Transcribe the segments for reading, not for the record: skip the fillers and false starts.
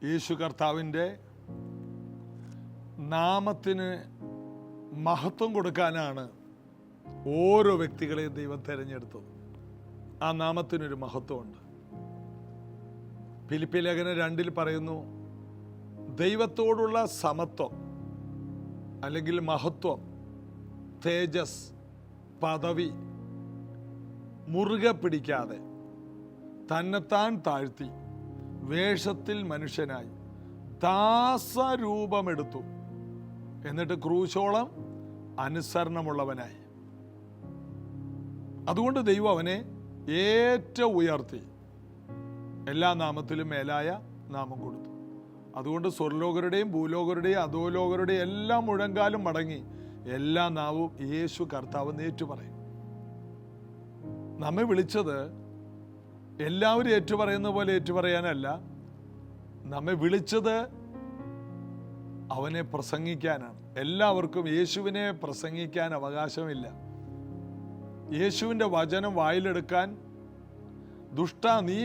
യേശു കർത്താവിൻ്റെ നാമത്തിന് മഹത്വം കൊടുക്കാനാണ് ഓരോ വ്യക്തികളെയും ദൈവം തിരഞ്ഞെടുത്തത്. ആ നാമത്തിനൊരു മഹത്വമുണ്ട്. ഫിലിപ്പി ലേഖനം 2 പറയുന്നു, ദൈവത്തോടുള്ള സമത്വം അല്ലെങ്കിൽ മഹത്വം, തേജസ്, പദവി മുറുകെ പിടിക്കാതെ തന്നെത്താൻ താഴ്ത്തി വേഷത്തിൽ മനുഷ്യനായി ദാസരൂപമെടുത്തു, എന്നിട്ട് ക്രൂശോളം അനുസരണമുള്ളവനായി. അതുകൊണ്ട് ദൈവം അവനെ ഏറ്റവും ഉയർത്തി എല്ലാ നാമത്തിലും മേലായ നാമം കൊടുത്തു. അതുകൊണ്ട് സ്വർലോകരുടെയും ഭൂലോകരുടെയും അധോലോകരുടെയും എല്ലാ മുഴങ്കാലും മടങ്ങി എല്ലാ നാവും യേശു കർത്താവ് ഏറ്റുപറയും. നമ്മെ വിളിച്ചത് എല്ലാവരും ഏറ്റുപറയുന്ന പോലെ ഏറ്റുപറയാനല്ല, നമ്മെ വിളിച്ചത് അവനെ പ്രസംഗിക്കാനാണ്. എല്ലാവർക്കും യേശുവിനെ പ്രസംഗിക്കാൻ അവകാശമില്ല. യേശുവിൻ്റെ വചനം വായിലെടുക്കാൻ, ദുഷ്ട നീ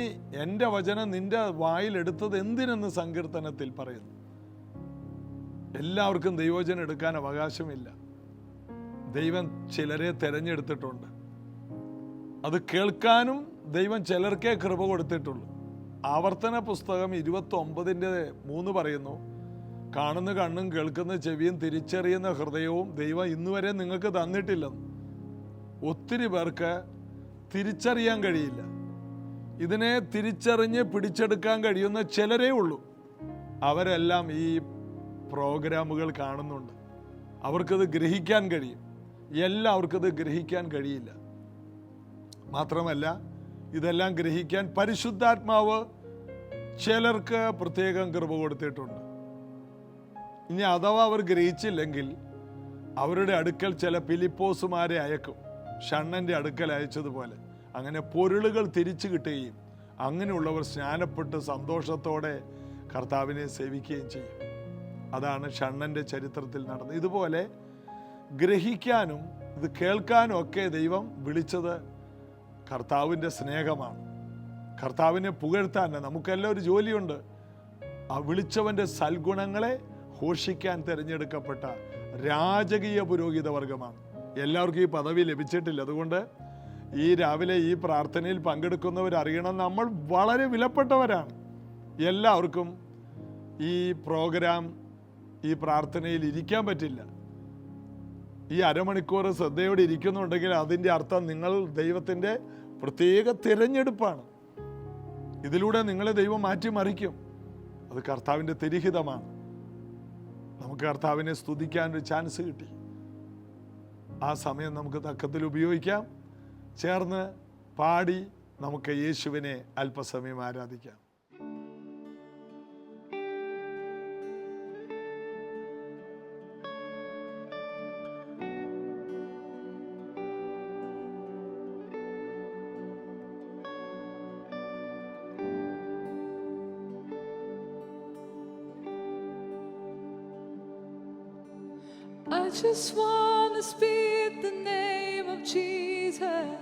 എൻ്റെ വചനം നിന്റെ വായിലെടുത്തത് എന്തിനെന്ന് സങ്കീർത്തനത്തിൽ പറയുന്നു. എല്ലാവർക്കും ദൈവവചനം എടുക്കാൻ അവകാശമില്ല. ദൈവം ചിലരെ തെരഞ്ഞെടുത്തിട്ടുണ്ട്. അത് കേൾക്കാനും ദൈവം ചിലർക്കേ കൃപ കൊടുത്തിട്ടുള്ളൂ. ആവർത്തന പുസ്തകം 29:3 പറയുന്നു, കാണുന്ന കണ്ണും കേൾക്കുന്ന ചെവിയും തിരിച്ചറിയുന്ന ഹൃദയവും ദൈവം ഇന്നുവരെ നിങ്ങൾക്ക് തന്നിട്ടില്ലെന്ന്. ഒത്തിരി പേർക്ക് തിരിച്ചറിയാൻ കഴിയില്ല. ഇതിനെ തിരിച്ചറിഞ്ഞ് പിടിച്ചെടുക്കാൻ കഴിയുന്ന ചിലരേ ഉള്ളൂ. അവരെല്ലാം ഈ പ്രോഗ്രാമുകൾ കാണുന്നുണ്ട്. അവർക്കത് ഗ്രഹിക്കാൻ കഴിയും. എല്ലാവർക്കത് ഗ്രഹിക്കാൻ കഴിയില്ല. മാത്രമല്ല, ഇതെല്ലാം ഗ്രഹിക്കാൻ പരിശുദ്ധാത്മാവ് ചിലർക്ക് പ്രത്യേകം കൃപ കൊടുത്തിട്ടുണ്ട്. ഇനി അഥവാ അവർ ഗ്രഹിച്ചില്ലെങ്കിൽ അവരുടെ അടുക്കൽ ചില ഫിലിപ്പോസുമാരെ അയക്കും, ഷണ്ണൻ്റെ അടുക്കൽ അയച്ചതുപോലെ. അങ്ങനെ പൊരുളുകൾ തിരിച്ചു കിട്ടുകയും അങ്ങനെയുള്ളവർ സ്നാനപ്പെട്ട് സന്തോഷത്തോടെ കർത്താവിനെ സേവിക്കുകയും ചെയ്യും. അതാണ് ഷണ്ണൻ്റെ ചരിത്രത്തിൽ നടന്നത്. ഇതുപോലെ ഗ്രഹിക്കാനും ഇത് കേൾക്കാനും ഒക്കെ ദൈവം വിളിച്ചത് കർത്താവിൻ്റെ സ്നേഹമാണ്. കർത്താവിനെ പുകഴ്ത്താൻ നമുക്കെല്ലാം ഒരു ജോലിയുണ്ട്. ആ വിളിച്ചവൻ്റെ സൽഗുണങ്ങളെ ഘോഷിക്കാൻ തിരഞ്ഞെടുക്കപ്പെട്ട രാജകീയ പുരോഹിത വർഗമാണ്. എല്ലാവർക്കും ഈ പദവി ലഭിച്ചിട്ടില്ല. അതുകൊണ്ട് ഈ രാവിലെ ഈ പ്രാർത്ഥനയിൽ പങ്കെടുക്കുന്നവരറിയണം, നമ്മൾ വളരെ വിലപ്പെട്ടവരാണ്. എല്ലാവർക്കും ഈ പ്രോഗ്രാം, ഈ പ്രാർത്ഥനയിൽ ഇരിക്കാൻ പറ്റില്ല. ഈ അരമണിക്കൂർ ശ്രദ്ധയോടെ ഇരിക്കുന്നുണ്ടെങ്കിൽ അതിൻ്റെ അർത്ഥം നിങ്ങൾ ദൈവത്തിൻ്റെ പ്രത്യേക തിരഞ്ഞെടുപ്പാണ്. ഇതിലൂടെ നിങ്ങളെ ദൈവം മാറ്റിമറിക്കും. അത് കർത്താവിൻ്റെ തിരിഹിതമാണ്. നമുക്ക് കർത്താവിനെ സ്തുതിക്കാനൊരു ചാൻസ് കിട്ടി. ആ സമയം നമുക്ക് തക്കത്തിൽ ഉപയോഗിക്കാം. ചേർന്ന് പാടി നമുക്ക് യേശുവിനെ അല്പസമയം ആരാധിക്കാം. I just want to speak the name of Jesus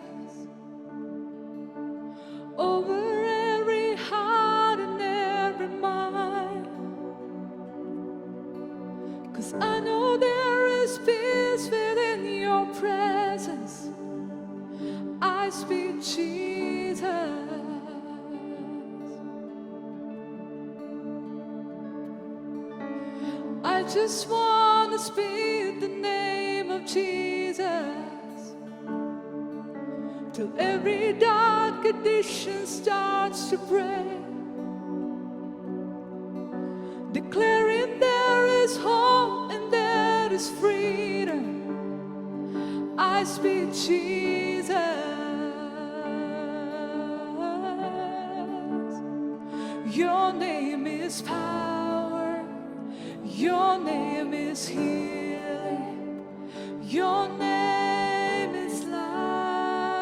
over every heart and every mind, 'cause I know there is peace within your presence. I speak Jesus. I just want to speak the name of Jesus till every dark addiction starts to break, declaring there is hope and there is freedom. I speak Jesus. Your name is power, your name is healing, your name is life.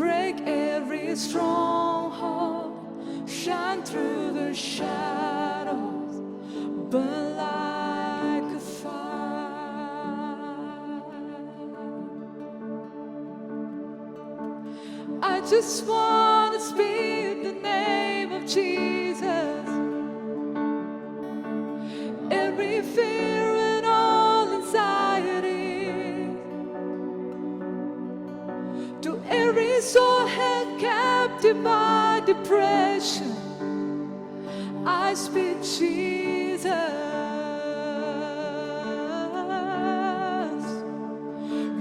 Break every stronghold, shine through the shadows, burn like a fire. I just want to speak the afflicted by depression, I speak Jesus.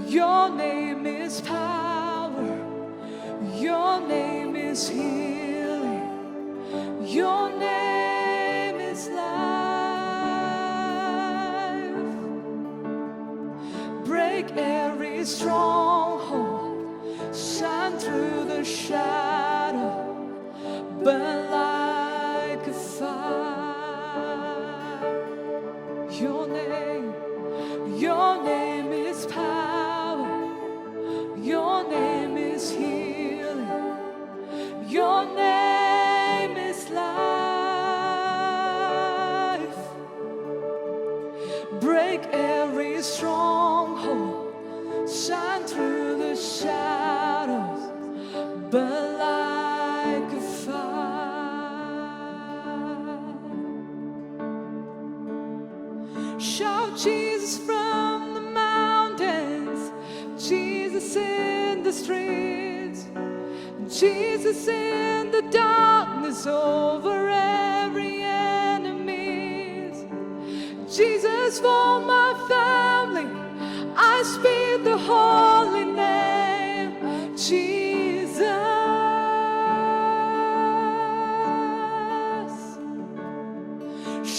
Your name is power. Your name is healing. Your name is life. Break every stronghold, shine through the shadow, burn like a fire. Your name is power. Your name is healing. Your name is life. Break every stronghold, shine through the shadows, burn like a fire. Shout Jesus from the mountains, Jesus in the streets, Jesus in the darkness over every enemy. Jesus for my family, I speak the holy name, Jesus.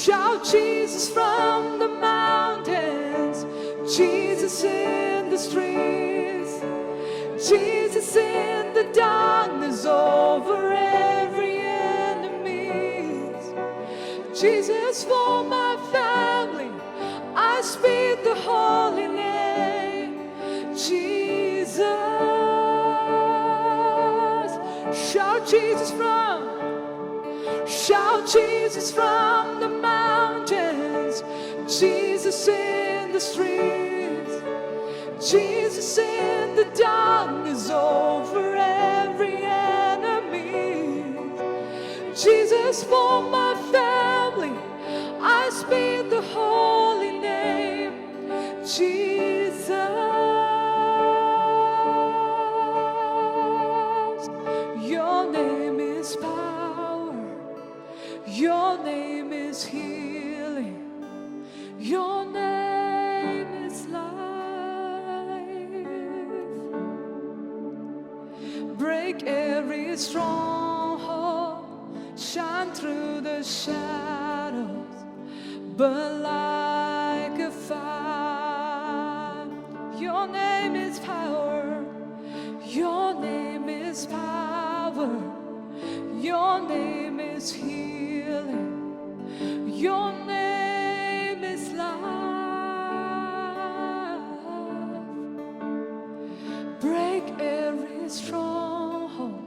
Shout Jesus from the mountains, Jesus in the streets, Jesus in the darkness over every enemy. Jesus for my family, I speak the holy name, Jesus. Shout Jesus from the mountains, Jesus in the streets, Jesus in the darkness over every enemy. Jesus for my family, I speak the holy name, Jesus. Your name is power. Your name is healing. Your name is life. Break every stronghold, shine through the shadows, burn like a fire. Your name is power. Your name is power. Your name is healing. Your name is life. Break every stronghold,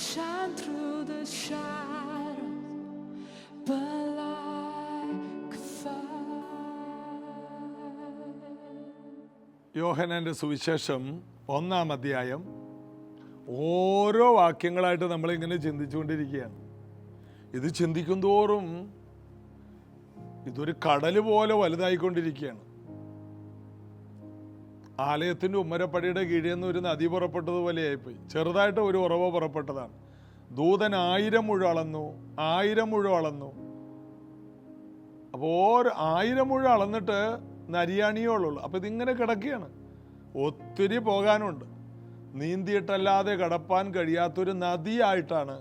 shine through the shadows, burn like fire. യോഹന്നാന്റെ സുവിശേഷം 1-ാം അധ്യായം. ഓരോ വാക്യങ്ങളായിട്ട് നമ്മളിങ്ങനെ ചിന്തിച്ചുകൊണ്ടിരിക്കുകയാണ്. ഇത് ചിന്തിക്കും തോറും ഇതൊരു കടൽ പോലെ വലുതായിക്കൊണ്ടിരിക്കുകയാണ്. ആലയത്തിൻ്റെ ഉമ്മരപ്പടിയുടെ കീഴിൽ നിന്ന് ഒരു നദി പുറപ്പെട്ടതുപോലെയായിപ്പോയി. ചെറുതായിട്ട് ഒരു ഉറവ പുറപ്പെട്ടതാണ്. ദൂതൻ 1000 മുഴ അളന്നു, 1000 മുഴ അളന്നു. അപ്പോൾ 1000 മുഴ അളന്നിട്ട് നരിയാണിയോളുള്ളൂ. അപ്പോൾ ഇതിങ്ങനെ കിടക്കുകയാണ്. ഒത്തിരി പോകാനുണ്ട്. നീന്തിയിട്ടല്ലാതെ കടപ്പാൻ കഴിയാത്തൊരു നദിയായിട്ടാണ്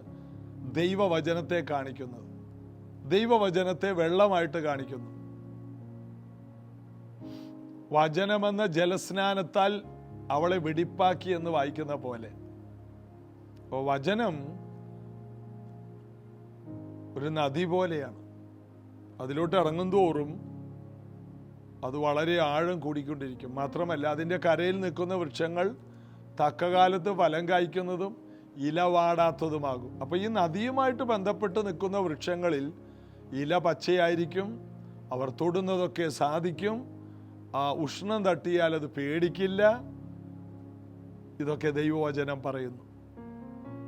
ദൈവവചനത്തെ കാണിക്കുന്നത്. ദൈവവചനത്തെ വെള്ളമായിട്ട് കാണിക്കുന്നു. വചനമെന്ന ജലസ്നാനത്താൽ അവളെ വെടിപ്പാക്കി എന്ന് വായിക്കുന്ന പോലെ. അപ്പോൾ വചനം ഒരു നദി പോലെയാണ്. അതിലോട്ട് ഇറങ്ങും തോറും അത് വളരെ ആഴം കൂടിക്കൊണ്ടിരിക്കും. മാത്രമല്ല, അതിൻ്റെ കരയിൽ നിൽക്കുന്ന വൃക്ഷങ്ങൾ തക്കകാലത്ത് ഫലം കായ്ക്കുന്നതും ഇല വാടാത്തതുമാകും. അപ്പോൾ ഈ നദിയുമായിട്ട് ബന്ധപ്പെട്ട് നിൽക്കുന്ന വൃക്ഷങ്ങളിൽ ഇല പച്ചയായിരിക്കും. അവർ തൊടുന്നതൊക്കെ സാധിക്കും. ആ ഉഷ്ണം തട്ടിയാൽ അത് പേടിക്കില്ല. ഇതൊക്കെ ദൈവവചനം പറയുന്നു.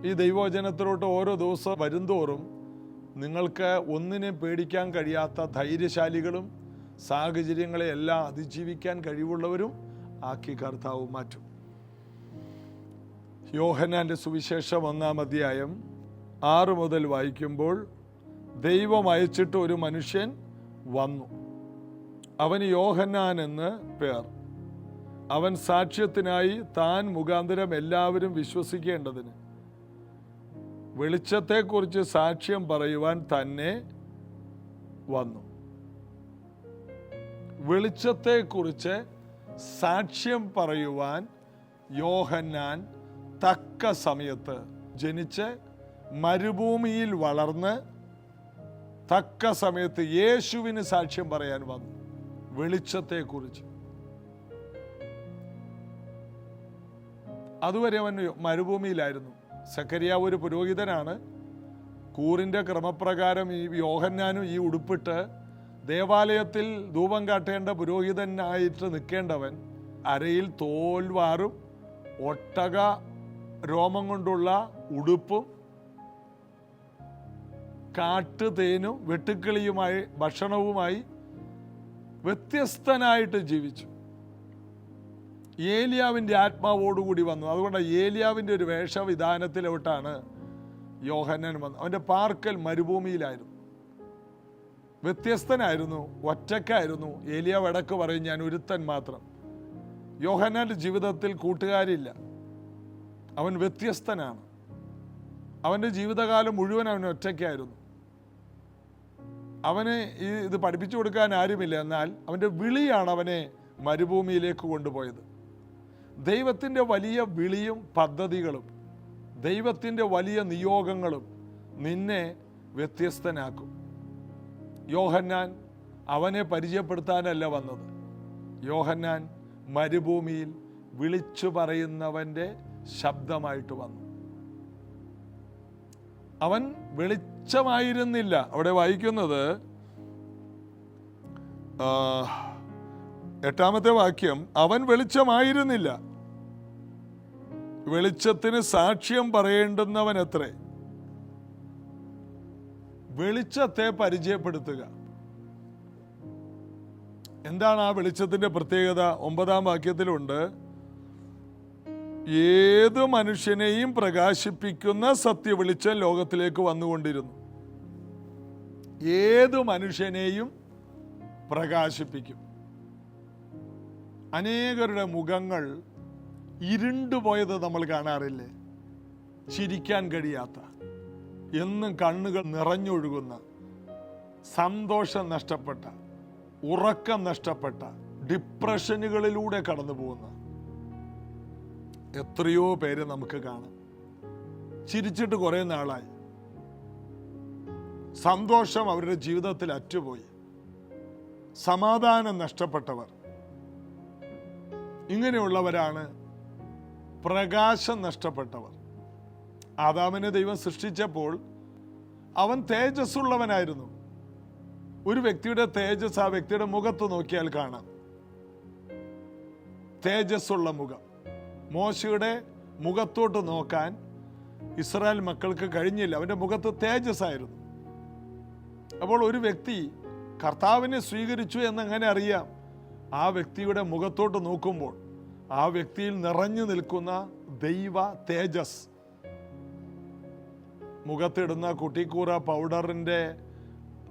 ഈ ദൈവവചനത്തിലോട്ട് ഓരോ ദിവസം വരുംതോറും നിങ്ങൾക്ക് ഒന്നിനെയും പേടിക്കാൻ കഴിയാത്ത ധൈര്യശാലികളും സാഹചര്യങ്ങളെ എല്ലാം അതിജീവിക്കാൻ കഴിവുള്ളവരും ആക്കി കർത്താവ് മാറ്റും. യോഹന്നാന്റെ സുവിശേഷം 1-ാം അധ്യായം 6 മുതൽ വായിക്കുമ്പോൾ, ദൈവം അയച്ചിട്ട് ഒരു മനുഷ്യൻ വന്നു. അവന് യോഹന്നാൻ എന്ന് പേർ. അവൻ സാക്ഷ്യത്തിനായി താൻ മുഖാന്തരം എല്ലാവരും വിശ്വസിക്കേണ്ടതിന് വെളിച്ചത്തെക്കുറിച്ച് സാക്ഷ്യം പറയുവാൻ തന്നെ വന്നു. വെളിച്ചത്തെക്കുറിച്ച് സാക്ഷ്യം പറയുവാൻ യോഹന്നാൻ തക്ക സമയത്ത് ജനിച്ച് മരുഭൂമിയിൽ വളർന്ന് തക്ക സമയത്ത് യേശുവിന് സാക്ഷ്യം പറയാൻ വന്നു. വെളിച്ചത്തെക്കുറിച്ച്. അതുവരെ അവൻ മരുഭൂമിയിലായിരുന്നു. സക്കറിയാവ് ഒരു പുരോഹിതനാണ്. കൂറിന്റെ ക്രമപ്രകാരം ഈ യോഹന്നാനും ഈ ഉടുപ്പിട്ട് ദേവാലയത്തിൽ ധൂപം കാട്ടേണ്ട പുരോഹിതനായിട്ട് നിൽക്കേണ്ടവൻ അരയിൽ തോൽവാറും ഒട്ടക രോമം കൊണ്ടുള്ള ഉടുപ്പും കാട്ടുതേനും വെട്ടുക്കിളിയുമായി ഭക്ഷണവുമായി വ്യത്യസ്തനായിട്ട് ജീവിച്ചു. ഏലിയാവിൻ്റെ ആത്മാവോടുകൂടി വന്നു. അതുകൊണ്ട് ഏലിയാവിൻ്റെ ഒരു വേഷവിധാനത്തിലോട്ടാണ് യോഹന്നാൻ വന്നത്. അവൻ്റെ പാർക്കൽ മരുഭൂമിയിലായിരുന്നു. വ്യത്യസ്തനായിരുന്നു, ഒറ്റക്കായിരുന്നു. ഏലിയാവ് ഇടക്ക് പറയും, ഞാൻ ഒരുത്തൻ മാത്രം. യോഹന്നാൻ്റെ ജീവിതത്തിൽ കൂട്ടുകാരില്ല. അവൻ വ്യത്യസ്തനാണ്. അവൻ്റെ ജീവിതകാലം മുഴുവൻ അവൻ ഒറ്റയ്ക്കായിരുന്നു. അവന് ഇത് പഠിപ്പിച്ചു കൊടുക്കാൻ ആരുമില്ല. എന്നാൽ അവൻ്റെ വിളിയാണ് അവനെ മരുഭൂമിയിലേക്ക് കൊണ്ടുപോയത്. ദൈവത്തിൻ്റെ വലിയ വിളിയും പദ്ധതികളും ദൈവത്തിൻ്റെ വലിയ നിയോഗങ്ങളും നിന്നെ വ്യത്യസ്തനാക്കും. യോഹന്നാൻ അവനെ പരിചയപ്പെടുത്താനല്ല വന്നത്. യോഹന്നാൻ മരുഭൂമിയിൽ വിളിച്ചു പറയുന്നവൻ്റെ ശബ്ദമായിട്ട് വന്നു. അവൻ വെളിച്ചമായിരുന്നില്ല. അവിടെ വായിക്കുന്നത് 8-ാമത്തെ വാക്യം, അവൻ വെളിച്ചമായിരുന്നില്ല, വെളിച്ചത്തിന് സാക്ഷ്യം പറയേണ്ടുന്നവൻ എത്രേ. വെളിച്ചത്തെ പരിചയപ്പെടുത്തുക. എന്താണ് ആ വെളിച്ചത്തിന്റെ പ്രത്യേകത? 9-ാം വാക്യത്തിലുണ്ട്, ഏത് മനുഷ്യനെയും പ്രകാശിപ്പിക്കുന്ന സത്യവെളിച്ചം ലോകത്തിലേക്ക് വന്നുകൊണ്ടിരുന്നു. ഏത് മനുഷ്യനെയും പ്രകാശിപ്പിക്കും. അനേകരുടെ മുഖങ്ങൾ ഇരുണ്ടുപോയത് നമ്മൾ കാണാറില്ലേ? ചിരിക്കാൻ കഴിയാത്ത, എന്നും കണ്ണുകൾ നിറഞ്ഞൊഴുകുന്ന, സന്തോഷം നഷ്ടപ്പെട്ട, ഉറക്കം നഷ്ടപ്പെട്ട, ഡിപ്രഷനുകളിലൂടെ കടന്നു പോകുന്ന എത്രയോ പേര് നമുക്ക് കാണാം. ചിരിച്ചിട്ട് കുറെ നാളായി, സന്തോഷം അവരുടെ ജീവിതത്തിൽ അറ്റുപോയി, സമാധാനം നഷ്ടപ്പെട്ടവർ. ഇങ്ങനെയുള്ളവരാണ് പ്രകാശം നഷ്ടപ്പെട്ടവർ. ആദാമിനെ ദൈവം സൃഷ്ടിച്ചപ്പോൾ അവൻ തേജസ്സുള്ളവനായിരുന്നു. ഒരു വ്യക്തിയുടെ തേജസ് ആ വ്യക്തിയുടെ മുഖത്ത് നോക്കിയാൽ കാണാം. തേജസ്സുള്ള മുഖം. മോശയുടെ മുഖത്തോട്ട് നോക്കാൻ ഇസ്രായേൽ മക്കൾക്ക് കഴിഞ്ഞില്ല. അവൻ്റെ മുഖത്ത് തേജസ്സായിരുന്നു. അപ്പോൾ ഒരു വ്യക്തി കർത്താവിനെ സ്വീകരിച്ചു എന്നെങ്ങനെ അറിയാം? ആ വ്യക്തിയുടെ മുഖത്തോട്ട് നോക്കുമ്പോൾ ആ വ്യക്തിയിൽ നിറഞ്ഞു നിൽക്കുന്ന ദൈവ തേജസ്. മുഖത്തിടുന്ന കുട്ടിക്കൂറ പൗഡറിൻ്റെ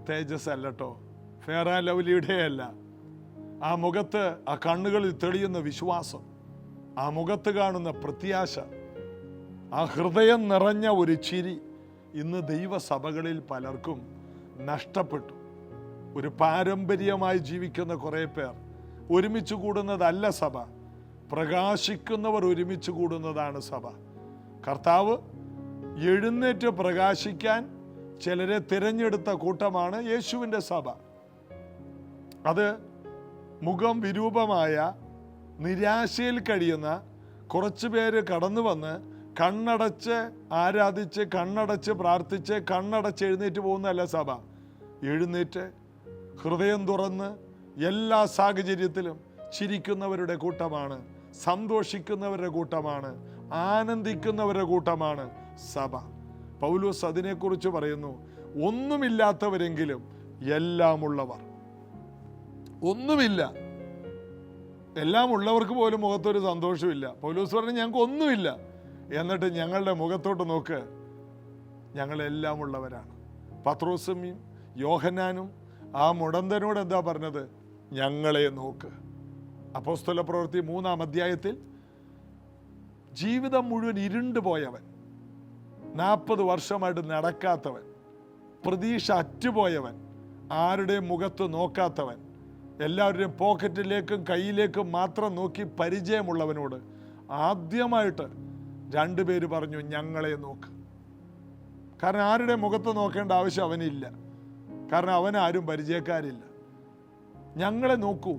തേജസ് അല്ലട്ടോ, ഫെയർ ആൻഡ് ലവ്ലിയുടെ അല്ല. ആ മുഖത്ത്, ആ കണ്ണുകളിൽ തെളിയുന്ന വിശ്വാസം, ആ മുഖത്ത് കാണുന്ന പ്രത്യാശ, ആ ഹൃദയം നിറഞ്ഞ ഒരു ചിരി ഇന്ന് ദൈവസഭകളിൽ പലർക്കും നഷ്ടപ്പെട്ടു. ഒരു പാരമ്പര്യമായി ജീവിക്കുന്ന കുറേ പേർ ഒരുമിച്ച് കൂടുന്നതല്ല സഭ. പ്രകാശിക്കുന്നവർ ഒരുമിച്ച് കൂടുന്നതാണ് സഭ. കർത്താവ് എഴുന്നേറ്റ് പ്രകാശിക്കാൻ ചിലരെ തിരഞ്ഞെടുത്ത കൂട്ടമാണ് യേശുവിൻ്റെ സഭ. അത് മുഖം വിരൂപമായ, നിരാശയിൽ കഴിയുന്ന കുറച്ചു പേര് കടന്നു വന്ന് കണ്ണടച്ച് ആരാധിച്ച്, കണ്ണടച്ച് പ്രാർത്ഥിച്ച്, കണ്ണടച്ച് എഴുന്നേറ്റ് പോകുന്നതല്ല സഭ. എഴുന്നേറ്റ് ഹൃദയം തുറന്ന് എല്ലാ സാഹചര്യത്തിലും ചിരിക്കുന്നവരുടെ കൂട്ടമാണ്, സന്തോഷിക്കുന്നവരുടെ കൂട്ടമാണ്, ആനന്ദിക്കുന്നവരുടെ കൂട്ടമാണ് സഭ. പൗലോസ് അതിനെക്കുറിച്ച് പറയുന്നു, ഒന്നുമില്ലാത്തവരെങ്കിലും എല്ലാം ഉള്ളവർ. ഒന്നുമില്ല, എല്ലാം ഉള്ളവർക്ക് പോലും മുഖത്തൊരു സന്തോഷമില്ല. പൗലോസ് പറഞ്ഞു, ഞങ്ങൾക്ക് ഒന്നുമില്ല, എന്നിട്ട് ഞങ്ങളുടെ മുഖത്തോട്ട് നോക്ക്, ഞങ്ങളെല്ലാം ഉള്ളവരാണ്. പത്രോസും യോഹന്നാനും ആ മുടന്തനോട് എന്താ പറഞ്ഞത്? ഞങ്ങളെ നോക്ക്. അപ്പോസ്തല പ്രവൃത്തി 3-ാം അധ്യായത്തിൽ ജീവിതം മുഴുവൻ ഇരുണ്ടു പോയവൻ, 40 വർഷമായിട്ട് നടക്കാത്തവൻ, പ്രതീക്ഷ അറ്റുപോയവൻ, ആരുടെയും മുഖത്ത് നോക്കാത്തവൻ, എല്ലാവരുടെയും പോക്കറ്റിലേക്കും കയ്യിലേക്കും മാത്രം നോക്കി പരിചയമുള്ളവനോട് ആദ്യമായിട്ട് 2 പേര് പറഞ്ഞു, ഞങ്ങളെ നോക്ക്. കാരണം ആരുടെ മുഖത്ത് നോക്കേണ്ട ആവശ്യം അവനില്ല. കാരണം അവനാരും പരിചയക്കാരില്ല. ഞങ്ങളെ നോക്കൂ.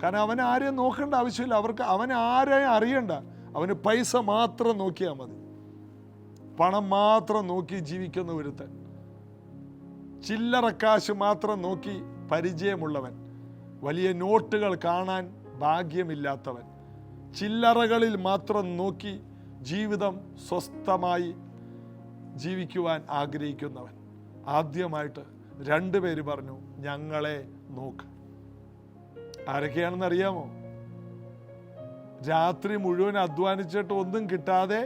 കാരണം അവൻ ആരെയും നോക്കേണ്ട ആവശ്യമില്ല. അവൻ ആരെയും അറിയണ്ട. അവന് പൈസ മാത്രം നോക്കിയാൽ മതി. പണം മാത്രം നോക്കി ജീവിക്കുന്ന ഒരുത്തൻ, ചില്ലറക്കാശ് മാത്രം നോക്കി പരിചയമുള്ളവൻ, വലിയ നോട്ടുകൾ കാണാൻ ഭാഗ്യമില്ലാത്തവൻ, ചില്ലറകളിൽ മാത്രം നോക്കി ജീവിതം സ്വസ്ഥമായി ജീവിക്കുവാൻ ആഗ്രഹിക്കുന്നവൻ. ആദ്യമായിട്ട് 2 പേര് പറഞ്ഞു, ഞങ്ങളെ നോക്ക്. ആരൊക്കെയാണെന്ന് അറിയാമോ? രാത്രി മുഴുവൻ അധ്വാനിച്ചിട്ട് ഒന്നും കിട്ടാതെ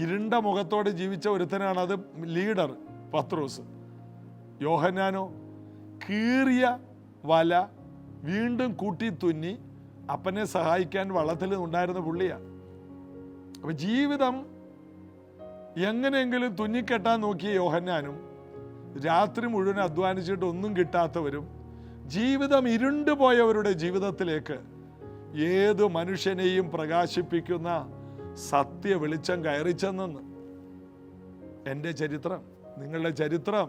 ഇരുണ്ട മുഖത്തോടെ ജീവിച്ച ഒരുത്തനാണ്. അത് ലീഡർ പത്രോസ്. യോഹന്നാനോ കീറിയ വല വീണ്ടും കൂട്ടി തുന്നി അപ്പനെ സഹായിക്കാൻ വള്ളത്തിൽ ഉണ്ടായിരുന്ന പുള്ളിയാണ്. അപ്പൊ ജീവിതം എങ്ങനെയെങ്കിലും തുന്നിക്കെട്ടാൻ നോക്കിയ യോഹന്നാനും, രാത്രി മുഴുവൻ അധ്വാനിച്ചിട്ട് ഒന്നും കിട്ടാത്തവരും, ജീവിതം ഇരുണ്ടുപോയവരുടെ ജീവിതത്തിലേക്ക് ഏത് മനുഷ്യനെയും പ്രകാശിപ്പിക്കുന്ന സത്യ വെളിച്ചം കയറിച്ചെന്നു. എൻ്റെ ചരിത്രം, നിങ്ങളുടെ ചരിത്രം,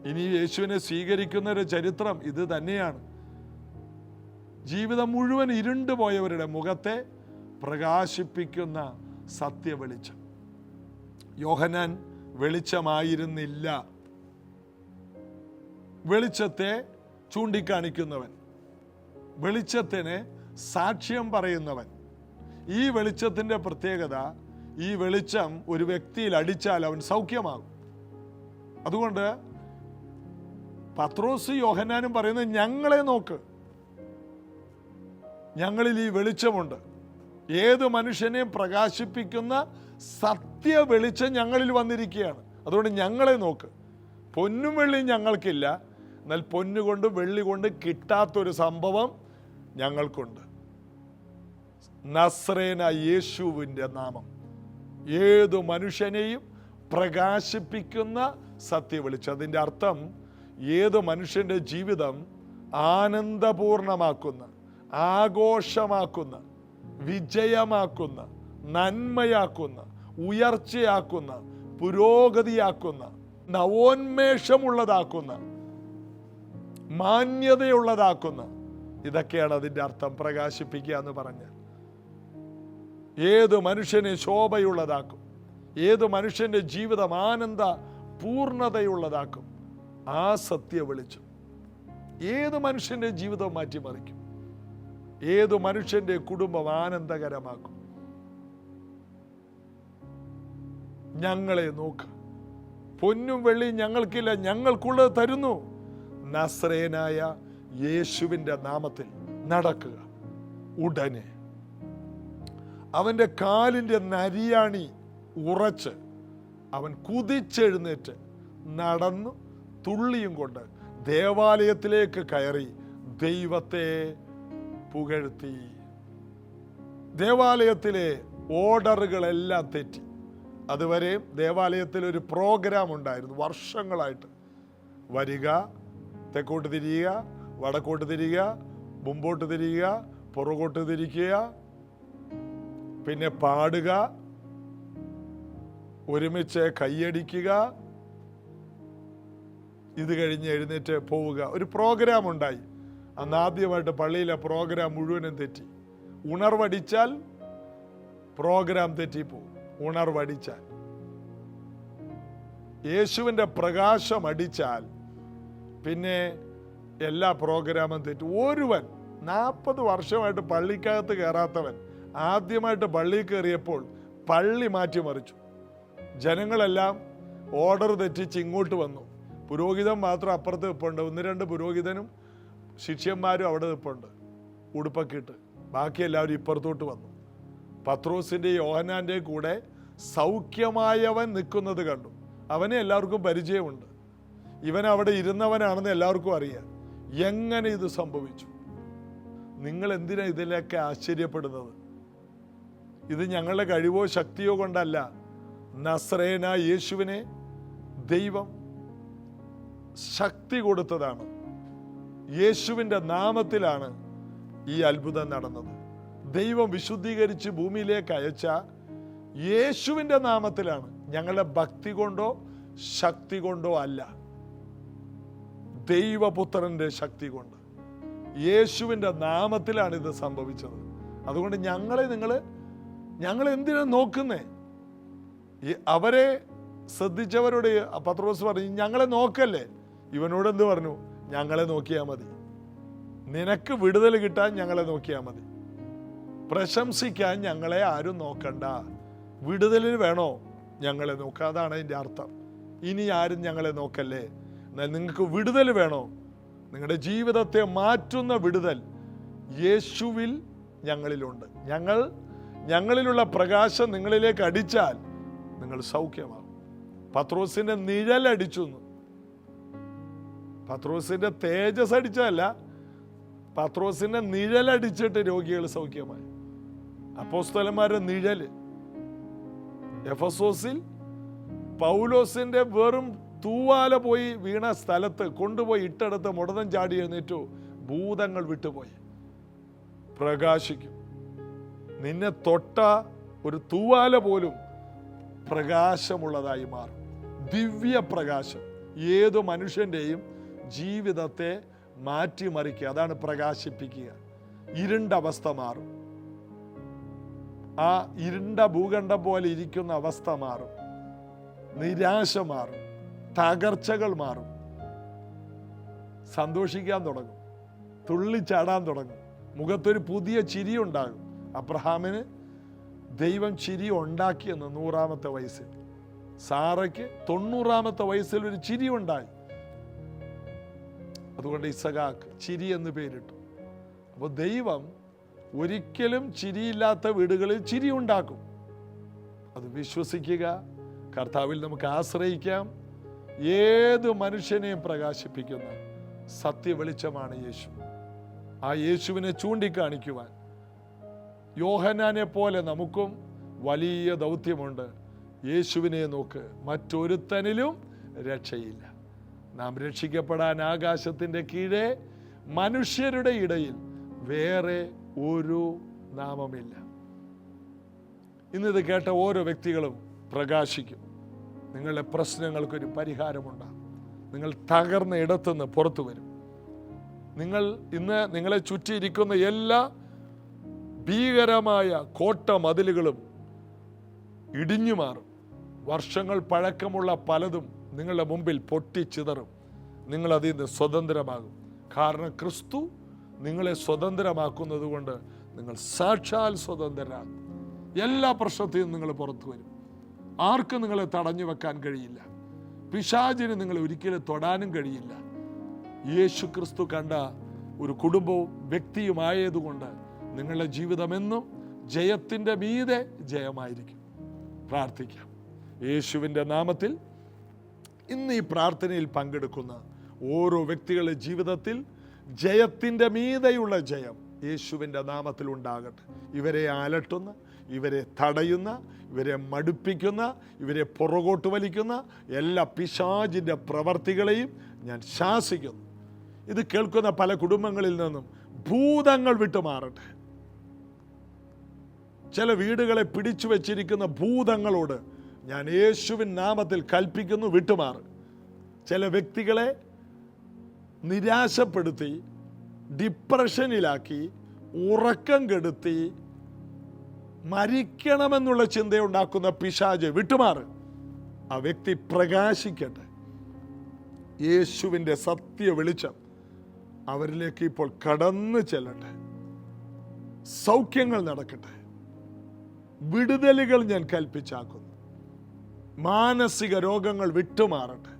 ഇനി യേശുവിനെ സ്വീകരിക്കുന്ന ഒരു ചരിത്രം ഇത് തന്നെയാണ്. ജീവിതം മുഴുവൻ ഇരുണ്ടുപോയവരുടെ മുഖത്തെ പ്രകാശിപ്പിക്കുന്ന സത്യ വെളിച്ചം. യോഹന്നാൻ വെളിച്ചമായിരുന്നില്ല, വെളിച്ചത്തെ ചൂണ്ടിക്കാണിക്കുന്നവൻ, വെളിച്ചത്തിന് സാക്ഷ്യം പറയുന്നവൻ. ഈ വെളിച്ചത്തിൻ്റെ പ്രത്യേകത, ഈ വെളിച്ചം ഒരു വ്യക്തിയിൽ അടിച്ചാൽ അവൻ സൗഖ്യമാകും. അതുകൊണ്ട് പത്രോസ് യോഹന്നാനും പറയുന്നത്, ഞങ്ങളെ നോക്ക്, ഞങ്ങളിൽ ഈ വെളിച്ചമുണ്ട്. ഏത് മനുഷ്യനെയും പ്രകാശിപ്പിക്കുന്ന സത്യ വെളിച്ചം ഞങ്ങളിൽ വന്നിരിക്കുകയാണ്. അതുകൊണ്ട് ഞങ്ങളെ നോക്ക്. പൊന്നും വെള്ളിയും ഞങ്ങൾക്കില്ല, എന്നാൽ പൊന്നുകൊണ്ട് വെള്ളി കൊണ്ട് കിട്ടാത്തൊരു സംഭവം ഞങ്ങൾക്കുണ്ട്. നസ്രേന യേശുവിൻ്റെ നാമം ഏതു മനുഷ്യനെയും പ്രകാശിപ്പിക്കുന്ന സത്യ വെളിച്ചം. അതിൻ്റെ അർത്ഥം ഏത് മനുഷ്യൻ്റെ ജീവിതം ആനന്ദപൂർണമാക്കുന്ന, ആഘോഷമാക്കുന്ന, വിജയമാക്കുന്ന, നന്മയാക്കുന്ന, ഉയർച്ചയാക്കുന്ന, പുരോഗതിയാക്കുന്ന, നവോന്മേഷമുള്ളതാക്കുന്ന, മാന്യതയുള്ളതാക്കുന്ന, ഇതൊക്കെയാണ് അതിൻ്റെ അർത്ഥം പ്രകാശിപ്പിക്കുക എന്ന് പറഞ്ഞാൽ. ഏത് മനുഷ്യനെ ശോഭയുള്ളതാക്കും, ഏത് മനുഷ്യൻ്റെ ജീവിതം ആനന്ദ പൂർണ്ണതയുള്ളതാക്കും ആ സത്യ വെളിച്ചം ഏത് മനുഷ്യൻ്റെ ജീവിതം മാറ്റിമറിക്കും, ഏത് മനുഷ്യൻ്റെ കുടുംബം ആനന്ദകരമാക്കും. ഞങ്ങളെ നോക്ക്, പൊന്നും വെള്ളിയും ഞങ്ങൾക്കില്ല, ഞങ്ങൾക്കുള്ളത് തരുന്നു. നസ്രേനായ യേശുവിൻ്റെ നാമത്തിൽ നടക്കുക. ഉടനെ അവൻ്റെ കാലിൻ്റെ നരിയാണി ഉറച്ച് അവൻ കുതിച്ചെഴുന്നേറ്റ് നടന്നു തുള്ളിയും കൊണ്ട് ദേവാലയത്തിലേക്ക് കയറി ദൈവത്തെ പുകഴ്ത്തി. ദേവാലയത്തിലെ ഓർഡറുകളെല്ലാം തെറ്റി. അതുവരെ ദേവാലയത്തിൽ ഒരു പ്രോഗ്രാം ഉണ്ടായിരുന്നു വർഷങ്ങളായിട്ട്. വരിക, തെക്കോട്ട് തിരിയുക, വടക്കോട്ട് തിരിയുക, മുമ്പോട്ട് തിരിയുക, പുറകോട്ട് തിരിക്കുക, പിന്നെ പാടുക, ഒരുമിച്ച് കൈയടിക്കുക, ഇത് കഴിഞ്ഞ് എഴുന്നേറ്റ് പോവുക. ഒരു പ്രോഗ്രാം ഉണ്ടായി. അന്ന് ആദ്യമായിട്ട് പള്ളിയിലെ പ്രോഗ്രാം മുഴുവനും തെറ്റി. ഉണർവടിച്ചാൽ പ്രോഗ്രാം തെറ്റിപ്പോവും. ഉണർവടിച്ചാൽ, യേശുവിൻ്റെ പ്രകാശം അടിച്ചാൽ പിന്നെ എല്ലാ പ്രോഗ്രാമും തെറ്റി. ഒരുവൻ 40 വർഷമായിട്ട് പള്ളിക്കകത്ത് കയറാത്തവൻ ആദ്യമായിട്ട് പള്ളിയിൽ കയറിയപ്പോൾ പള്ളി മാറ്റിമറിച്ചു. ജനങ്ങളെല്ലാം ഓർഡർ തെറ്റിച്ച് ഇങ്ങോട്ട് വന്നു. പുരോഹിതൻ മാത്രം അപ്പുറത്ത് നിൽപ്പുണ്ട്. 1-2 പുരോഹിതനും ശിഷ്യന്മാരും അവിടെ നിൽപ്പുണ്ട് ഉടുപ്പൊക്കെ ഇട്ട്. ബാക്കി എല്ലാവരും ഇപ്പുറത്തോട്ട് വന്നു. പത്രോസിന്റെ യോഹന്നാന്റെ കൂടെ സൗഖ്യമായവൻ നിൽക്കുന്നത് കണ്ടു. അവനെ എല്ലാവർക്കും പരിചയമുണ്ട്. ഇവൻ അവിടെ ഇരുന്നവനാണെന്ന് എല്ലാവർക്കും അറിയാം. എങ്ങനെ ഇത് സംഭവിച്ചു? നിങ്ങൾ എന്തിനാ ഇതിലൊക്കെ ആശ്ചര്യപ്പെടുന്നത്? ഇത് ഞങ്ങളുടെ കഴിവോ ശക്തിയോ കൊണ്ടല്ല. നസ്രയനായ യേശുവിനെ ദൈവം ശക്തി കൊടുത്തതാണ്. യേശുവിൻ്റെ നാമത്തിലാണ് ഈ അത്ഭുതം നടന്നത്. ദൈവം വിശുദ്ധീകരിച്ച് ഭൂമിയിലേക്ക് അയച്ച യേശുവിൻ്റെ നാമത്തിലാണ്. ഞങ്ങളുടെ ഭക്തി കൊണ്ടോ ശക്തി കൊണ്ടോ അല്ല, ദൈവപുത്രന്റെ ശക്തി കൊണ്ട്, യേശുവിൻ്റെ നാമത്തിലാണ് ഇത് സംഭവിച്ചത്. അതുകൊണ്ട് ഞങ്ങൾ എന്തിനാ നോക്കുന്നേ? അവരെ ശ്രദ്ധിച്ചവരോട് പത്രോസ് പറഞ്ഞു, ഞങ്ങളെ നോക്കല്ലേ. ഇവനോട് എന്ത് പറഞ്ഞു? ഞങ്ങളെ നോക്കിയാൽ മതി. നിനക്ക് വിടുതൽ കിട്ടാൻ ഞങ്ങളെ നോക്കിയാൽ മതി. പ്രശംസിക്കാൻ ഞങ്ങളെ ആരും നോക്കണ്ട. വിടുതലിന് വേണോ? ഞങ്ങളെ നോക്കുക. അതാണ് അതിൻ്റെ അർത്ഥം. ഇനി ആരും ഞങ്ങളെ നോക്കല്ലേ. എന്നാൽ നിങ്ങൾക്ക് വിടുതൽ വേണോ? നിങ്ങളുടെ ജീവിതത്തെ മാറ്റുന്ന വിടുതൽ യേശുവിൽ ഞങ്ങളിലുണ്ട്. ഞങ്ങളിലുള്ള പ്രകാശം നിങ്ങളിലേക്ക് അടിച്ചാൽ നിങ്ങൾ സൗഖ്യമാകും. പത്രോസിന്റെ നിഴലടിച്ചു. പത്രോസിന്റെ തേജസ് അടിച്ചതല്ല, പത്രോസിന്റെ നിഴലടിച്ചിട്ട് രോഗികൾ സൗഖ്യമായി. അപ്പോസ്തലന്മാരുടെ നിഴല്. എഫസോസിൽ പൗലോസിന്റെ വെറും തൂവാല പോയി വീണ സ്ഥലത്ത് കൊണ്ടുപോയി ഇട്ടെടുത്ത് മുടന്തൻ ചാടി എഴുന്നേറ്റു. ഭൂതങ്ങൾ വിട്ടുപോയി. പ്രകാശിക്കും. നിന്നെ തൊട്ട ഒരു തൂവാല പോലും പ്രകാശമുള്ളതായി മാറും. ദിവ്യ പ്രകാശം ഏതു മനുഷ്യന്റെയും ജീവിതത്തെ മാറ്റിമറിക്കുക. അതാണ് പ്രകാശിപ്പിക്കുക. ഇരുണ്ട അവസ്ഥ മാറും. ആ ഇരുണ്ട ഭൂഖണ്ഡം പോലെ ഇരിക്കുന്ന അവസ്ഥ മാറും. നിരാശ മാറും. തകർച്ചകൾ മാറും. സന്തോഷിക്കാൻ തുടങ്ങും. തുള്ളിച്ചാടാൻ തുടങ്ങും. മുഖത്തൊരു പുതിയ ചിരി ഉണ്ടാകും. അബ്രഹാമിന് ദൈവം ചിരി ഉണ്ടാക്കിയെന്ന് 100-ാമത്തെ വയസ്സിൽ. സാറയ്ക്ക് 90-ാമത്തെ വയസ്സിൽ ഒരു ചിരി ഉണ്ടായി. അതുകൊണ്ട് ഇസഹാക്ക് ചിരി എന്ന് പേരിട്ടു. അപ്പോൾ ദൈവം ഒരിക്കലും ചിരിയില്ലാത്ത വീടുകളിൽ ചിരി ഉണ്ടാക്കും. അത് വിശ്വസിക്കുക. കർത്താവിൽ നമുക്ക് ആശ്രയിക്കാം. ഏത് മനുഷ്യനെയും പ്രകാശിപ്പിക്കുന്ന സത്യ വെളിച്ചമാണ് യേശു. ആ യേശുവിനെ ചൂണ്ടിക്കാണിക്കുവാൻ യോഹന്നാനെ പോലെ നമുക്കും വലിയ ദൗത്യമുണ്ട്. യേശുവിനെ നോക്ക്, മറ്റൊരുത്തനിലും രക്ഷയില്ല. നാം രക്ഷിക്കപ്പെടാൻ ആകാശത്തിൻ്റെ കീഴെ മനുഷ്യരുടെ ഇടയിൽ വേറെ ഒരു നാമമില്ല. ഇന്നിത് കേട്ട ഓരോ വ്യക്തികളും പ്രകാശിക്കും. നിങ്ങളുടെ പ്രശ്നങ്ങൾക്കൊരു പരിഹാരമുണ്ടാകും. നിങ്ങൾ തകർന്ന ഇടത്തുനിന്ന് പുറത്തു വരും. ഇന്ന് നിങ്ങളെ ചുറ്റിയിരിക്കുന്ന എല്ലാ ഭീകരമായ കോട്ട മതിലുകളും ഇടിഞ്ഞു മാറും. വർഷങ്ങൾ പഴക്കമുള്ള പലതും നിങ്ങളുടെ മുമ്പിൽ പൊട്ടിച്ചിതറും. നിങ്ങൾ അതിൽ നിന്ന് സ്വതന്ത്രമാകും. കാരണം ക്രിസ്തു നിങ്ങളെ സ്വതന്ത്രമാക്കുന്നത് കൊണ്ട് നിങ്ങൾ സാക്ഷാൽ സ്വതന്ത്രരാകും. എല്ലാ പ്രശ്നത്തിൽ നിന്നും നിങ്ങൾ പുറത്തു വരും. ആർക്കും നിങ്ങളെ തടഞ്ഞു വെക്കാൻ കഴിയില്ല. പിശാചിന് നിങ്ങളെ ഒരിക്കലും തൊടാനും കഴിയില്ല. യേശു ക്രിസ്തു കണ്ട ഒരു കുടുംബവും വ്യക്തിയുമായതുകൊണ്ട് നിങ്ങളുടെ ജീവിതമെന്നും ജയത്തിൻ്റെ മീതെ ജയമായിരിക്കും. പ്രാർത്ഥിക്കാം. യേശുവിൻ്റെ നാമത്തിൽ ഇന്ന് ഈ പ്രാർത്ഥനയിൽ പങ്കെടുക്കുന്ന ഓരോ വ്യക്തികളുടെ ജീവിതത്തിൽ ജയത്തിൻ്റെ മീതെയുള്ള ജയം യേശുവിൻ്റെ നാമത്തിൽ ഉണ്ടാകട്ടെ. ഇവരെ അലട്ടുന്ന, ഇവരെ തടയുന്ന, ഇവരെ മടുപ്പിക്കുന്ന, ഇവരെ പുറകോട്ട് വലിക്കുന്ന എല്ലാ പിശാചിൻ്റെ പ്രവർത്തികളെയും ഞാൻ ശാസിക്കുന്നു. ഇത് കേൾക്കുന്ന പല കുടുംബങ്ങളിൽ നിന്നും ഭൂതങ്ങൾ വിട്ടുമാറട്ടെ. ചില വീടുകളെ പിടിച്ചു വച്ചിരിക്കുന്ന ഭൂതങ്ങളോട് ഞാൻ യേശുവിൻ നാമത്തിൽ കൽപ്പിക്കുന്നു, വിട്ടുമാറ്. ചില വ്യക്തികളെ നിരാശപ്പെടുത്തി, ഡിപ്രഷനിലാക്കി, ഉറക്കം കെടുത്തി, മരിക്കണമെന്നുള്ള ചിന്തയുണ്ടാക്കുന്ന പിശാച് വിട്ടുമാറ്. ആ വ്യക്തി പ്രകാശിക്കട്ടെ. യേശുവിൻ്റെ സത്യ വെളിച്ചം അവരിലേക്ക് ഇപ്പോൾ കടന്നു ചെല്ലട്ടെ. സൗഖ്യങ്ങൾ നടക്കട്ടെ. വിടുതലുകൾ ഞാൻ കൽപ്പിച്ചാക്കുന്നു. മാനസിക രോഗങ്ങൾ വിട്ടുമാറട്ടെ.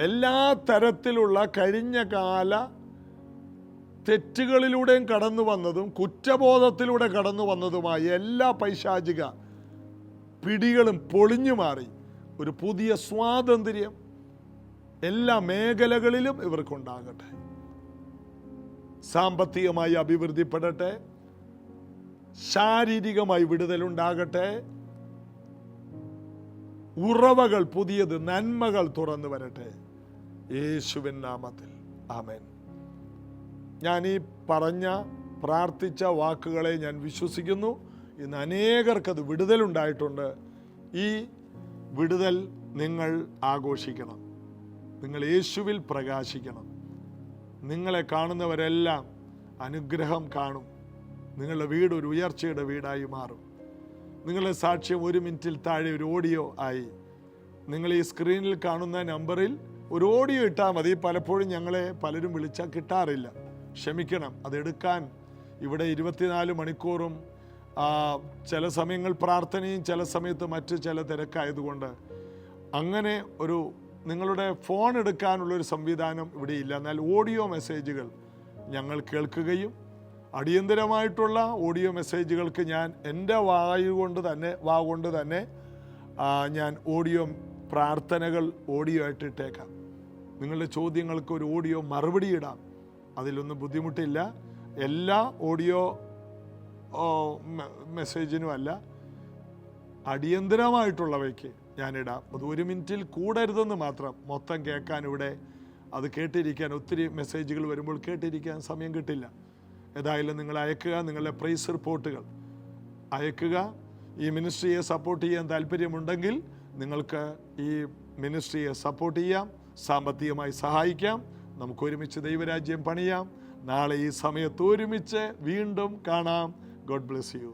എല്ലാ തരത്തിലുള്ള കഴിഞ്ഞ കാല തെറ്റുകളിലൂടെയും കടന്നു വന്നതും കുറ്റബോധത്തിലൂടെ കടന്നു വന്നതുമായ എല്ലാ പൈശാചിക പിടികളും പൊളിഞ്ഞു മാറി ഒരു പുതിയ സ്വാതന്ത്ര്യം എല്ലാ മേഖലകളിലും ഇവർക്കുണ്ടാകട്ടെ. സാമ്പത്തികമായി അഭിവൃദ്ധിപ്പെടട്ടെ, ശാരീരികമായി വിടുതലുണ്ടാകട്ടെ, ഉറവകൾ പുതിയത്, നന്മകൾ തുറന്നു വരട്ടെ, യേശുവിൻ നാമത്തിൽ ആമേൻ. ഞാൻ ഈ പറഞ്ഞ പ്രാർത്ഥിച്ച വാക്കുകളെ ഞാൻ വിശ്വസിക്കുന്നു. ഇന്ന് അനേകർക്കത് വിടുതലുണ്ടായിട്ടുണ്ട്. ഈ വിടുതൽ നിങ്ങൾ ആഘോഷിക്കണം. നിങ്ങൾ യേശുവിൽ പ്രകാശിക്കണം. നിങ്ങളെ കാണുന്നവരെല്ലാം അനുഗ്രഹം കാണും. നിങ്ങളുടെ വീട് ഒരു ഉയർച്ചയുടെ വീടായി മാറും. നിങ്ങളുടെ സാക്ഷ്യം 1 മിനിറ്റിൽ താഴെ ഒരു ഓഡിയോ ആയി. നിങ്ങൾ ഈ സ്ക്രീനിൽ കാണുന്ന നമ്പറിൽ ഒരു ഓഡിയോ ഇട്ടാൽ മതി. പലപ്പോഴും ഞങ്ങളെ പലരും വിളിച്ചാൽ കിട്ടാറില്ല, ക്ഷമിക്കണം. അതെടുക്കാൻ ഇവിടെ 24 മണിക്കൂറും ചില സമയങ്ങൾ പ്രാർത്ഥനയും ചില സമയത്ത് മറ്റ് ചില തിരക്കായതുകൊണ്ട് അങ്ങനെ ഒരു നിങ്ങളുടെ ഫോൺ എടുക്കാനുള്ളൊരു സംവിധാനം ഇവിടെ ഇല്ല. എന്നാൽ ഓഡിയോ മെസ്സേജുകൾ ഞങ്ങൾ കേൾക്കുകയും അടിയന്തരമായിട്ടുള്ള ഓഡിയോ മെസ്സേജുകൾക്ക് ഞാൻ എൻ്റെ വാ കൊണ്ട് തന്നെ ഞാൻ ഓഡിയോ പ്രാർത്ഥനകൾ ഓഡിയോ ആയിട്ട് ഇട്ടേക്കാം. നിങ്ങളുടെ ചോദ്യങ്ങൾക്ക് ഒരു ഓഡിയോ മറുപടി ഇടാം. അതിലൊന്നും ബുദ്ധിമുട്ടില്ല. എല്ലാ ഓഡിയോ മെസ്സേജിനുമല്ല, അടിയന്തരമായിട്ടുള്ളവയ്ക്ക് ഞാനിടാം. അത് 1 മിനിറ്റിൽ കൂടരുതെന്ന് മാത്രം. മൊത്തം കേൾക്കാൻ ഇവിടെ അത് കേട്ടിരിക്കാൻ ഒത്തിരി മെസ്സേജുകൾ വരുമ്പോൾ കേട്ടിരിക്കാൻ സമയം കിട്ടില്ല. ഏതായാലും നിങ്ങൾ അയക്കുക, നിങ്ങളുടെ പ്രൈസ് റിപ്പോർട്ടുകൾ അയക്കുക. ഈ മിനിസ്ട്രിയെ സപ്പോർട്ട് ചെയ്യാൻ താല്പര്യമുണ്ടെങ്കിൽ നിങ്ങൾക്ക് ഈ മിനിസ്ട്രിയെ സപ്പോർട്ട് ചെയ്യാം, സാമ്പത്തികമായി സഹായിക്കാം. നമുക്ക് ഒരുമിച്ച് ദൈവരാജ്യം പണിയാം. നാളെ ഈ സമയത്ത് ഒരുമിച്ച് വീണ്ടും കാണാം. God bless you.